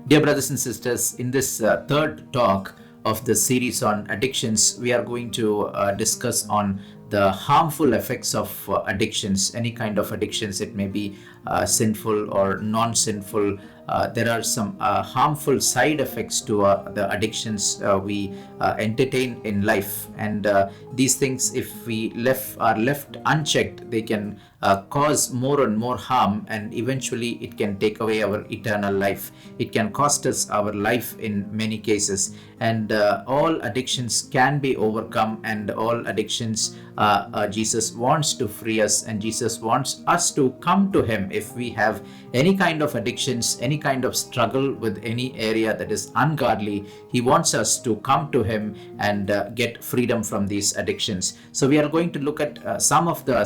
Dear brothers and sisters, in this third talk of the series on addictions, we are going to discuss on the harmful effects of addictions, any kind of addictions. It may be sinful or non-sinful. There are some harmful side effects to the addictions we entertain in life, and these things, if are left unchecked, they can cause more and more harm, and eventually it can take away our eternal life. It can cost us our life in many cases, and all addictions can be overcome, and all addictions Jesus wants to free us, and Jesus wants us to come to him if we have any kind of addictions, any kind of struggle with any area that is ungodly. He wants us to come to him and get freedom from these addictions. So we are going to look at some of the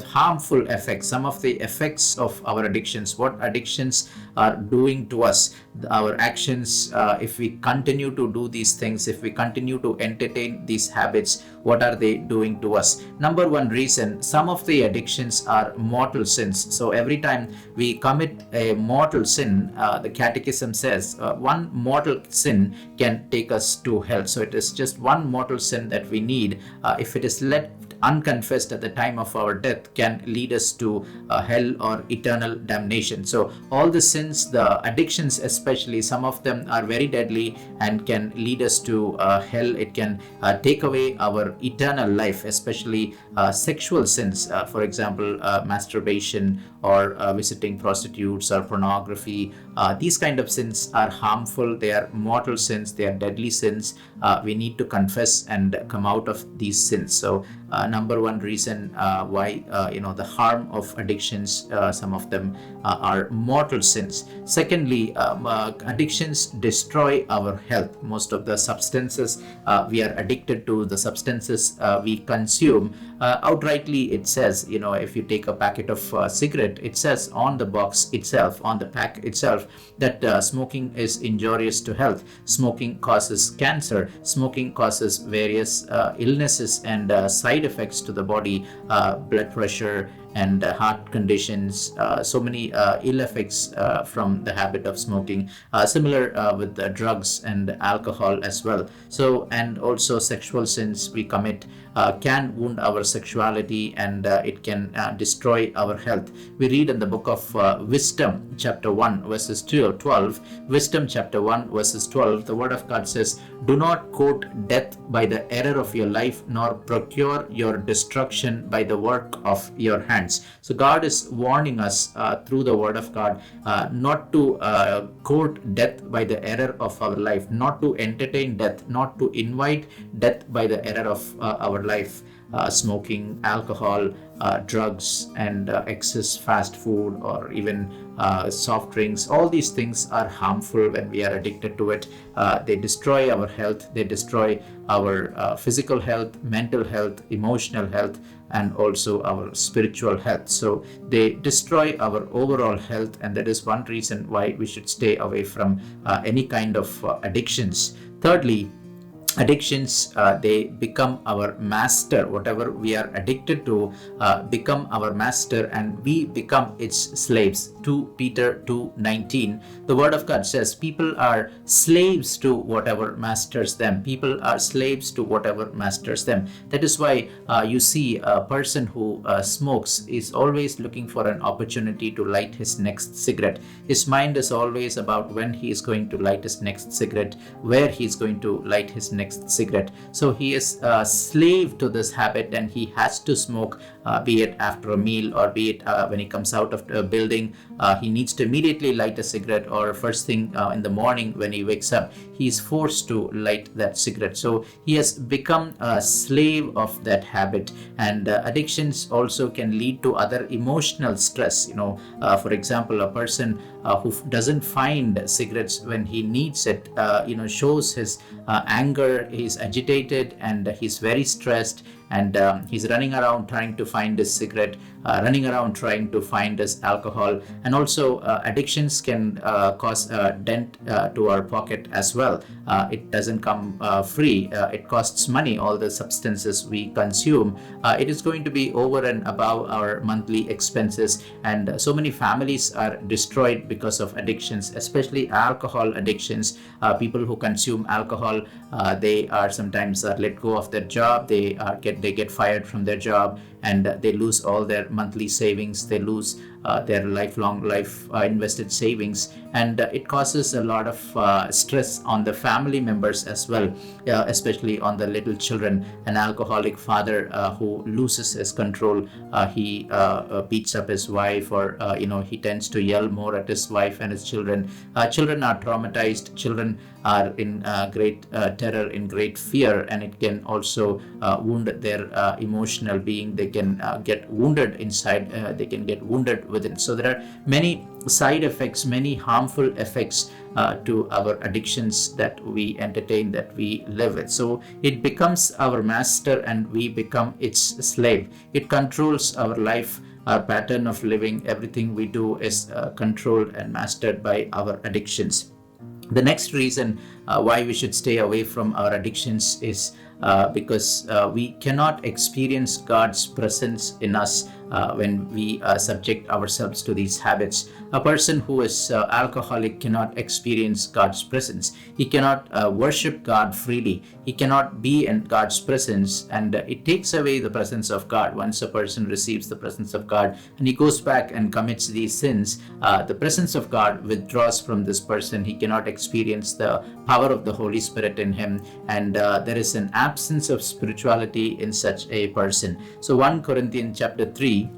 harmful effects, some of the effects of our addictions, what addictions are doing to us, our actions. If we continue to do these things, if we continue to entertain these habits, what are they doing to us? Number one reason, some of the addictions are mortal sins. So every time we commit a mortal sin, the catechism says one mortal sin can take us to hell. So it is just one mortal sin that we need. If it is left unconfessed at the time of our death, can lead us to hell or eternal damnation. So all the sins, the addictions especially, some of them are very deadly and can lead us to hell. It can take away our eternal life, especially sexual sins, for example, masturbation or visiting prostitutes or pornography. These kind of sins are harmful. They are mortal sins. They are deadly sins. We need to confess and come out of these sins. So number one reason why the harm of addictions, some of them are mortal sins. Secondly, addictions destroy our health. Most of the substances we are addicted to, the substances we consume, outrightly it says, if you take a packet of cigarette, it says on the box itself, on the pack itself, that smoking is injurious to health. Smoking causes cancer. Smoking causes various illnesses and side effects to the body, blood pressure and heart conditions, so many ill effects from the habit of smoking. Similar with drugs and alcohol as well. So, and also sexual sins we commit can wound our sexuality, and it can destroy our health. We read in the book of Wisdom chapter 1 verses 12, Wisdom chapter 1 verses 12, the word of God says, "Do not court death by the error of your life, nor procure your destruction by the work of your hands." So God is warning us through the word of God not to court death by the error of our life, not to entertain death, not to invite death by the error of our life. Smoking, alcohol, drugs, and excess fast food, or even soft drinks, all these things are harmful when we are addicted to it. They destroy our health, they destroy our physical health, mental health, emotional health, and also our spiritual health. So they destroy our overall health, and that is one reason why we should stay away from any kind of addictions. Thirdly, addictions, they become our master. Whatever we are addicted to become our master, and we become its slaves. 2 Peter 2:19, the word of God says people are slaves to whatever masters them. People are slaves to whatever masters them. That is why you see a person who smokes is always looking for an opportunity to light his next cigarette. His mind is always about when he is going to light his next cigarette, where he is going to light his next cigarette. So he is a slave to this habit, and he has to smoke, be it after a meal, or be it when he comes out of a building. He needs to immediately light a cigarette, or first thing in the morning when he wakes up, he is forced to light that cigarette. So he has become a slave of that habit. And addictions also can lead to other emotional stress. For example, a person who doesn't find cigarettes when he needs it, shows his anger. He's agitated and he's very stressed, and he's running around trying to find his cigarette. running around trying to find us alcohol. And also addictions can cause a dent to our pocket as well. It doesn't come free. It costs money. All the substances we consume, it is going to be over and above our monthly expenses. And so many families are destroyed because of addictions, especially alcohol addictions. People who consume alcohol, they are sometimes let go of their job. They get fired from their job, and they lose all their monthly savings. They lose their lifelong invested savings, and it causes a lot of stress on the family members as well, especially on the little children. An alcoholic father who loses his control, he beats up his wife, or he tends to yell more at his wife and his children. Children are traumatized. Children are in great terror, in great fear, and it can also wound their emotional being. They can get wounded inside. They can get wounded within. So there are many side effects, many harmful effects to our addictions that we entertain, that we live with. So it becomes our master and we become its slave. It controls our life, our pattern of living. Everything we do is controlled and mastered by our addictions. The next reason why we should stay away from our addictions is because we cannot experience God's presence in us when we subject ourselves to these habits. A person who is alcoholic cannot experience God's presence. He cannot worship God freely. He cannot be in God's presence, and it takes away the presence of God. Once a person receives the presence of God and he goes back and commits these sins, the presence of God withdraws from this person. He cannot experience the power of the Holy Spirit in him, and there is an absence of spirituality in such a person. So 1 Corinthians chapter 3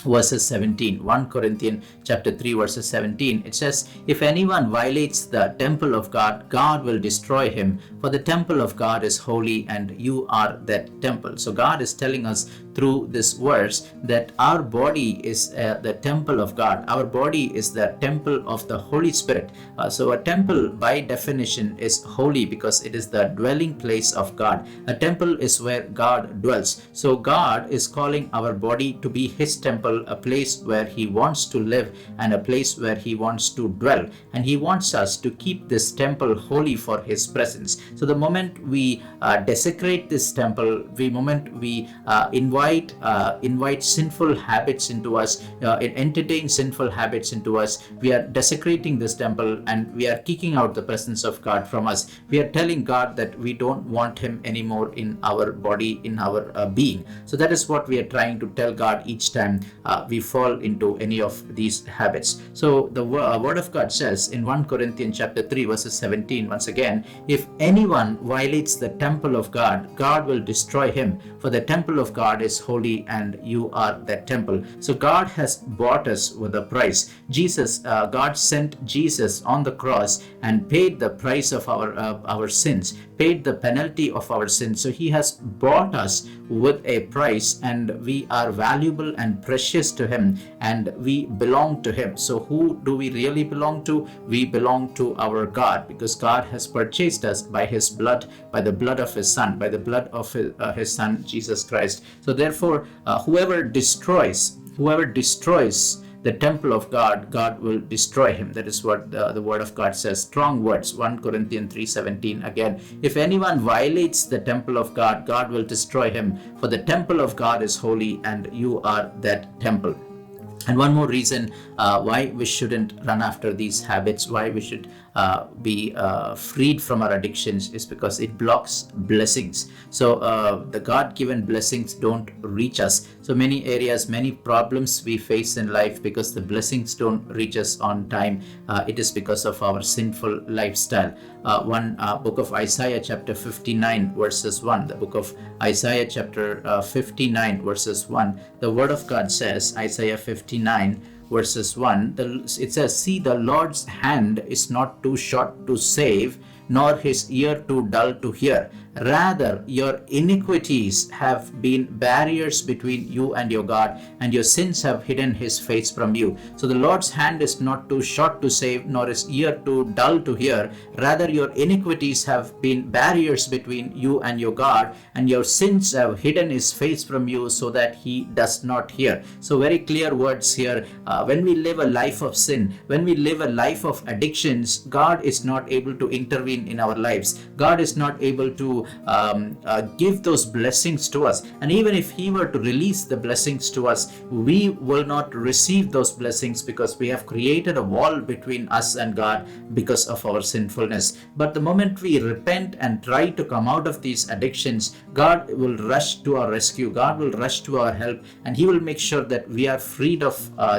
verses 17. 1 Corinthians chapter 3 verses 17, it says, "If anyone violates the temple of God, God will destroy him, for the temple of God is holy, and you are that temple." So God is telling us through this verse that our body is the temple of God. Our body is the temple of the Holy Spirit. So a temple by definition is holy because it is the dwelling place of God. A temple is where God dwells. So God is calling our body to be his temple, a place where he wants to live and a place where he wants to dwell. And he wants us to keep this temple holy for his presence. So the moment we desecrate this temple, the moment we invite sinful habits into us, entertain sinful habits into us, we are desecrating this temple and we are kicking out the presence of God from us. We are telling God that we don't want him anymore in our body, in our being. So that is what we are trying to tell God each time we fall into any of these habits. So the word of God says in 1 Corinthians chapter 3 verses 17, once again, "If anyone violates the temple of God, God will destroy him, for the temple of God is holy, and you are that temple." So God has bought us with a price. God sent Jesus on the cross and paid the price of our sins, paid the penalty of our sins. So he has bought us with a price, and we are valuable and precious to him, and we belong to him. So who do we really belong to? We belong to our God, because God has purchased us by his blood, by the blood of his son, by the blood of his son Jesus Christ. So therefore whoever destroys the temple of God, God will destroy him. That is what the word of God says. Strong words. 1 Corinthians 3:17 again. "If anyone violates the temple of God, God will destroy him, for the temple of God is holy, and you are that temple." And one more reason why we shouldn't run after these habits, why we should be freed from our addictions, is because it blocks blessings. So the God-given blessings don't reach us. So many areas, many problems we face in life, because the blessings don't reach us on time, it is because of our sinful lifestyle. Book of Isaiah chapter 59 verses 1, the book of Isaiah chapter 59 verses 1, the word of God says, Isaiah 59 verses 1, it says, "See, the Lord's hand is not too short to save, nor his ear too dull to hear." Rather, your iniquities have been barriers between you and your God, and your sins have hidden his face from you. So the Lord's hand is not too short to save, nor his ear too dull to hear. Rather, your iniquities have been barriers between you and your God, and your sins have hidden his face from you so that he does not hear. So very clear words here. When we live a life of sin, when we live a life of addictions, God is not able to intervene in our lives. God is not able to give those blessings to us. And even if he were to release the blessings to us, we will not receive those blessings because we have created a wall between us and God because of our sinfulness. But the moment we repent and try to come out of these addictions, God will rush to our rescue. God will rush to our help, and he will make sure that we are freed of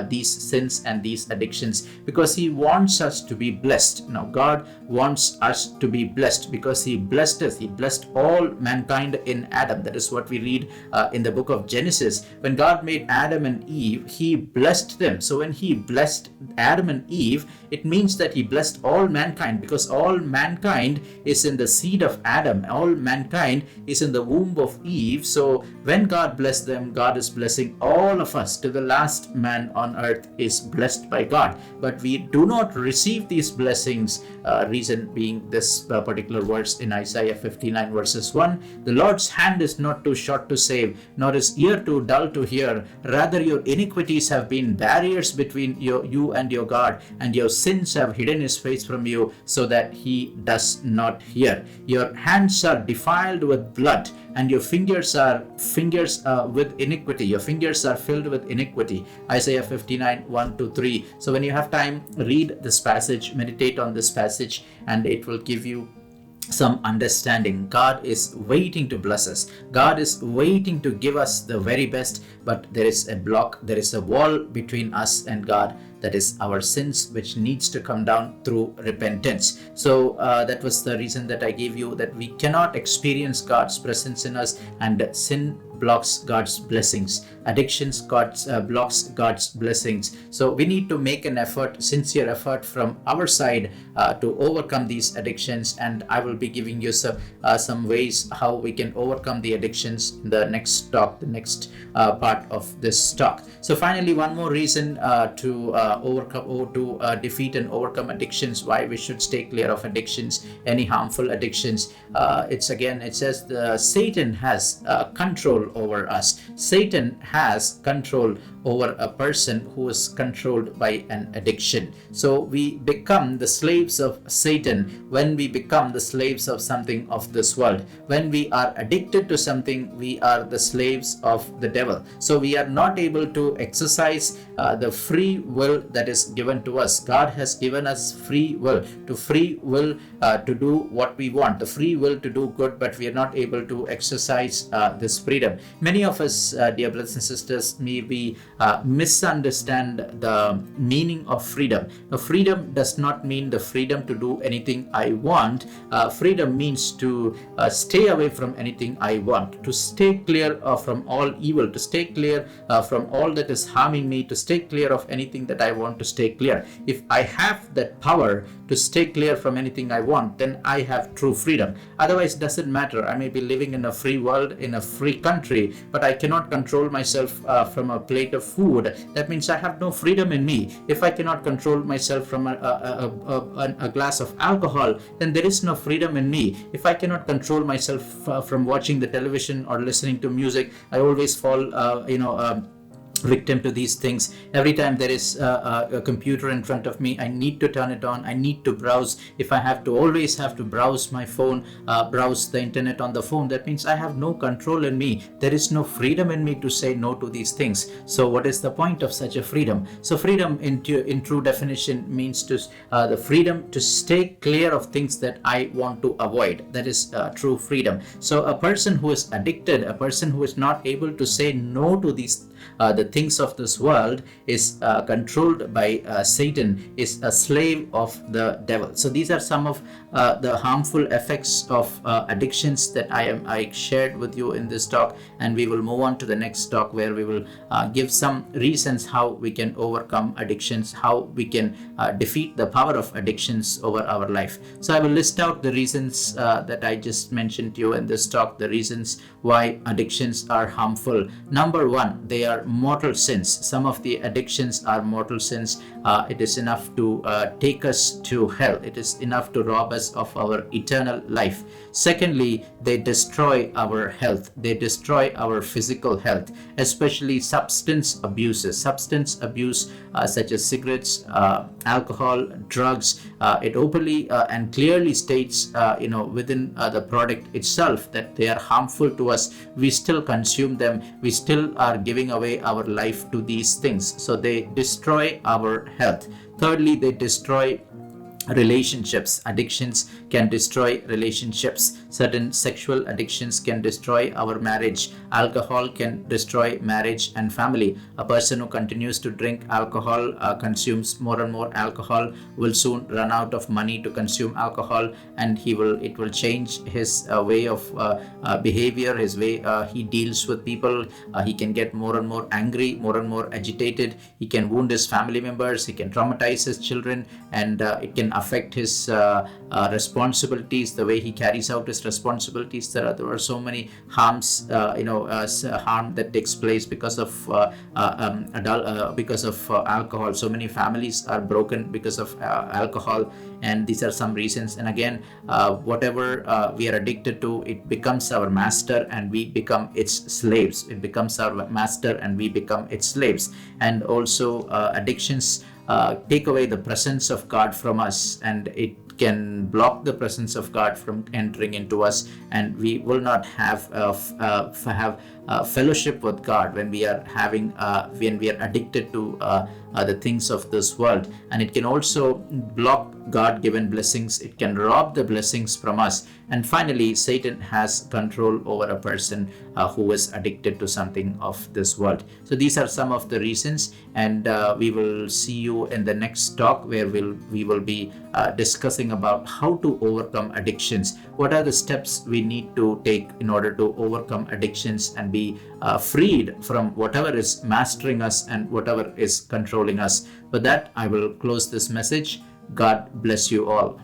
these sins and these addictions, because he wants us to be blessed. Now, God wants us to be blessed because he blessed us. He blessed all mankind in Adam. That is what we read in the book of Genesis. When God made Adam and Eve, he blessed them. So when he blessed Adam and Eve, it means that he blessed all mankind, because all mankind is in the seed of Adam. All mankind is in the womb of Eve. So when God blessed them, God is blessing all of us. To the last man on earth is blessed by God. But we do not receive these blessings, reason being this particular verse in Isaiah 59 verses 1. The Lord's hand is not too short to save, nor his ear too dull to hear. Rather, your iniquities have been barriers between you and your God, and your sins have hidden his face from you so that he does not hear. Your hands are defiled with blood, and your fingers are with iniquity. Your fingers are filled with iniquity. Isaiah 59 1-3. So when you have time, read this passage, meditate on this passage, and it will give you some understanding. God is waiting to bless us. God is waiting to give us the very best, but there is a block, there is a wall between us and God. That is our sins, which needs to come down through repentance. So that was the reason that I gave you, that we cannot experience God's presence in us, and sin blocks God's blessings. Addictions blocks God's blessings. So we need to make an effort, sincere effort from our side to overcome these addictions. And I will be giving you some ways how we can overcome the addictions in the next talk, the next part of this talk. So finally, one more reason to overcome or to defeat and overcome addictions, why we should stay clear of addictions, any harmful addictions. It says Satan has control over us. Satan has control over a person who is controlled by an addiction. So we become the slaves of Satan when we become the slaves of something of this world. When we are addicted to something, we are the slaves of the devil. So we are not able to exercise the free will that is given to us. God has given us free will to do what we want, the free will to do good, but we are not able to exercise this freedom. Many of us, dear brothers and sisters, maybe misunderstand the meaning of freedom. Now, freedom does not mean the freedom to do anything I want. Freedom means to stay away from anything I want, to stay clear from all evil, to stay clear from all that is harming me, to stay clear of anything that I want to stay clear. If I have that power to stay clear from anything I want, then I have true freedom. Otherwise, it doesn't matter. I may be living in a free world, in a free country, but I cannot control myself from a plate of food. That means I have no freedom in me. If I cannot control myself from a glass of alcohol, then there is no freedom in me. If I cannot control myself from watching the television or listening to music, I always fall victim to these things. Every time there is a computer in front of me, I need to turn it on. I need to browse. If I always have to browse my phone, browse the internet on the phone, that means I have no control in me. There is no freedom in me to say no to these things. So what is the point of such a freedom? So freedom in true definition means the freedom to stay clear of things that I want to avoid. That is true freedom. So a person who is addicted, a person who is not able to say no to these the things of this world is controlled by Satan, is a slave of the devil. So these are some of the harmful effects of addictions that I shared with you in this talk, and we will move on to the next talk where we will give some reasons how we can overcome addictions, how we can defeat the power of addictions over our life. So I will list out the reasons that I just mentioned to you in this talk, the reasons why addictions are harmful. Number one, they are mortal sins. Some of the addictions are mortal sins. It is enough to take us to hell. It is enough to rob us of our eternal life. Secondly, they destroy our health. They destroy our physical health, especially substance abuses. Substance abuse such as cigarettes, alcohol, drugs. It openly and clearly states, within the product itself that they are harmful to us. We still consume them. We still are giving away our life to these things. So they destroy our health. Thirdly, they destroy relationships. Addictions can destroy relationships. Certain sexual addictions can destroy our marriage. Alcohol can destroy marriage and family. A person who continues to drink alcohol, consumes more and more alcohol, will soon run out of money to consume alcohol, and it will change his way of behavior, his way he deals with people. He can get more and more angry, more and more agitated. He can wound his family members. He can traumatize his children, and it can affect his responsibilities, the way he carries out his responsibilities. There are so many harms, harm that takes place because of alcohol. So many families are broken because of alcohol, and these are some reasons. And again, whatever we are addicted to, it becomes our master and we become its slaves. It becomes our master and we become its slaves. And also addictions take away the presence of God from us, and it can block the presence of God from entering into us, and we will not have fellowship with God when we are addicted to the things of this world. And it can also block God-given blessings. It can rob the blessings from us. And finally, Satan has control over a person who is addicted to something of this world. So these are some of the reasons, and we will see you in the next talk where we will be discussing about how to overcome addictions. What are the steps we need to take in order to overcome addictions and be freed from whatever is mastering us and whatever is controlling us. With that, I will close this message. God bless you all.